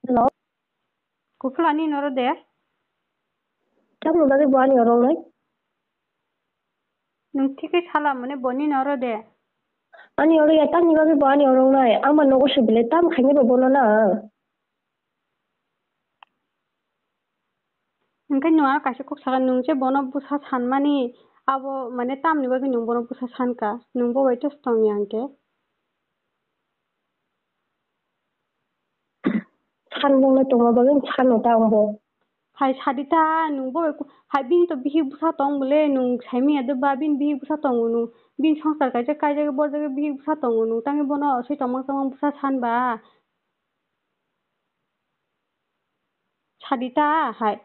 Hello, Kuflani noro de. chắc là cái bữa nhiều rồi đấy. Nung tiki sala mane boni noro de. Anh nhiều rồi, tao nhiều cái bữa nhiều rồi này. Anh mà nó có sự bị tao khai như bố nó na. Nung cái nuara kasih kok sala nung je bono busa san mani abo mane tam ni bagi nung bono busa san ka. Nung bo waitu stong yang ke. San luôn là tụi nó bao nhiêu san ở tao không? Hai sadita nung bo hai bin to bihi busa tong bole nung semi adu ba bin bihi busa tong nung bin songsar kaje kaje bo jaga bihi busa tong nung tangi bono sei tomang tomang busa san ba. Sadita hai.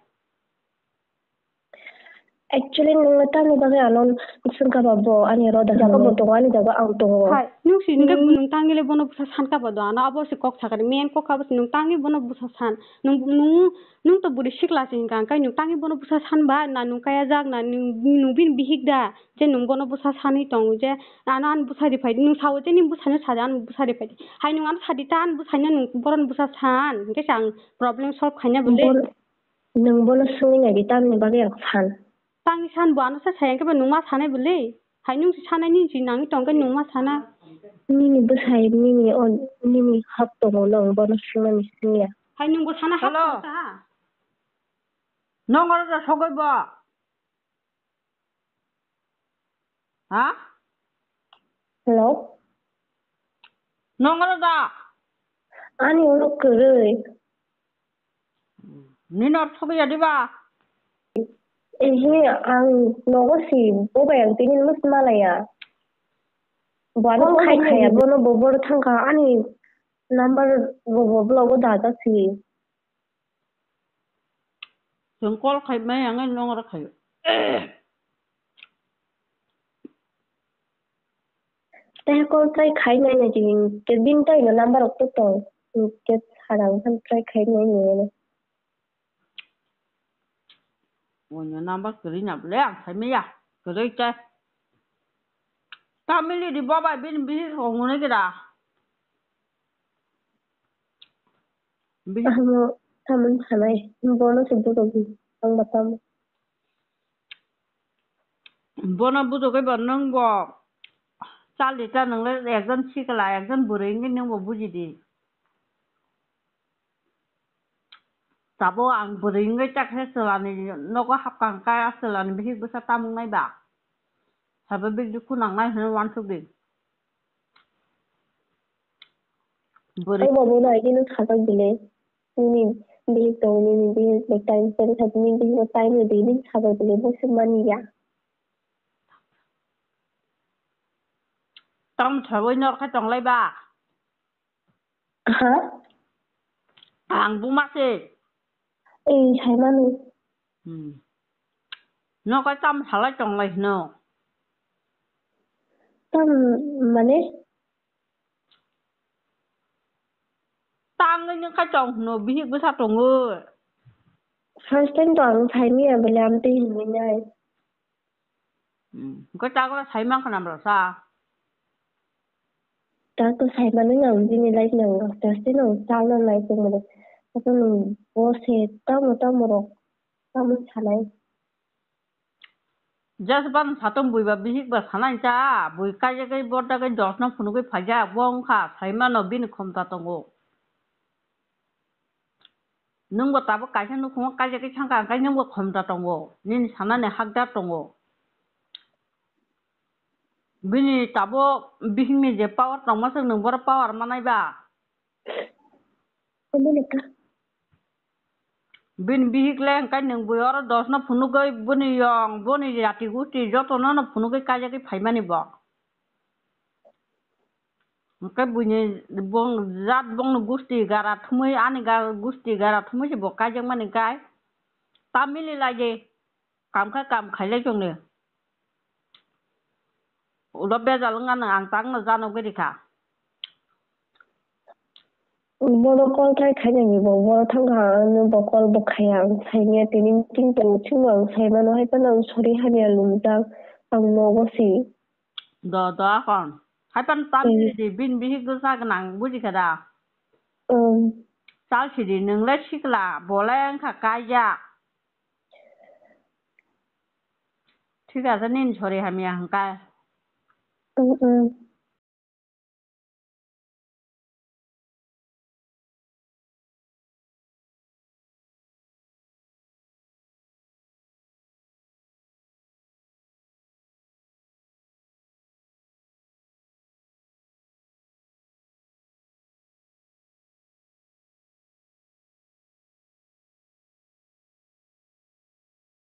Actually nung tao như bao nhiêu anh xin cả babo anh nhiều rồi đã có một tuần anh đã có ăn tuần. Hai nung si nung nung tangi le bono busa san ka bado ana abo si kok sakari men kok abo nung tangi bono busa san nung to budi sikla sing kan kai nung tangi bono busa san ba na nung kaya jak na nung bin bihigda je nung bono busa san hi tong je ana an busa ri phai nung sawo je ni busa ne sada an busa ri phai hai nung an sadi ta an busa ne nung boron busa san ke sang problem solve khanya bole Nung bố nó suy nghĩ cái tao như bao nhiêu san. tangi san bo anu sa sayang ke ba nung ma sanai bole hai nung si sanai ni si nang tong ke nung ma sana Nini bố sai nini on nini hấp tuần nung bố nó suy nghĩ suy. hai nung bo sana hap ta 너가 속을 봐. 아? Hello. 너가 Anh nhiều lúc cười rồi. 니너 속이 어디 봐. Ang nó có gì bố bé ang tin lúc mà lại à. Bố nó khai khai bố nó bố thằng cả anh number bố blog đã ta gì. 정골 khai 양을 너가 khai. Thế con trai khai này này chỉ cái pin tay nó number of to cái hàng thằng trai khai này này. 뭐냐 남바 그리냐 블래 khai 그래 있자. 타밀리 리바바 빈 비스 공원에 기다. Thằng này bố nó xin tôi gì ông bà tâm. 뭐나 부족해 받는 거. 잘리자 능래 약간 치가라 약간 부르는 게 너무 부지디. Tabo ang buring ngay chắc hết sửa này nó có học càng cái sửa này biết bữa sau tam ngay bạc sao biết đượcคุณngay hơn one số đi Anh bố nói cái nó khá là gì đấy. Mình đi tàu mình đi một time sẽ thật mình đi một time rồi đi mình khá là gì đấy bố xin money ya. tam trở với nó cái trong lấy bạc Hả? hàng bu mắt gì Ê trái money. nó cái tam trở lấy trong lấy nó Tâm mà nè. tam cái trong nó biết bữa sau trong người First time toàn thấy mình phải làm tiền như này. cái cha có thấy mang cái nào rồi sao Ta tôi thấy mà nó ngầm gì này lại ngầm ta sẽ nó sao nó lại cùng mình. Ta mình bố sẽ tao một rồi. Tao mình trả lại. just ban 사돈 부이바 비식 바 사나이자 부이까지 그 보다 그 저스나 푸는 그 파자 원카 사이만 어빈 컴다 동고 능고 따보 까지 놓고 까지 그 창가 까지 능고 컴다 동고 닌 사나네 학자 동고 비니 따보 비식미 제 파워 동마서 능보라 파워 마나이바 Không biết được cả. bin bihik leng cái neng buyar dos na phunu cái buni yong buni rati gusti joto na phunu cái kaja cái phai mani ba cái buni bong zat bong na gusti gara thumai ani ga gusti gara thumai bo kaja mani kai tamili laje kam khai le chong ne ulo be zal ngan ang tang na jano cái đi ka Bố nó con trai khai này vì bố bố thằng cả nó bố con bố khai ăn thấy nghe tiếng tiếng từ chung bằng thấy mà nó hay bắt đầu sorry hay là lùm ra bằng nó có gì. do kon hai pan tamili di bin bihik du sa nang buji kada চালছিদি नोंलाय सिख्ला बलाय आंखा गायजा ঠিক আছে নিন সরে আমি আহঙ্কার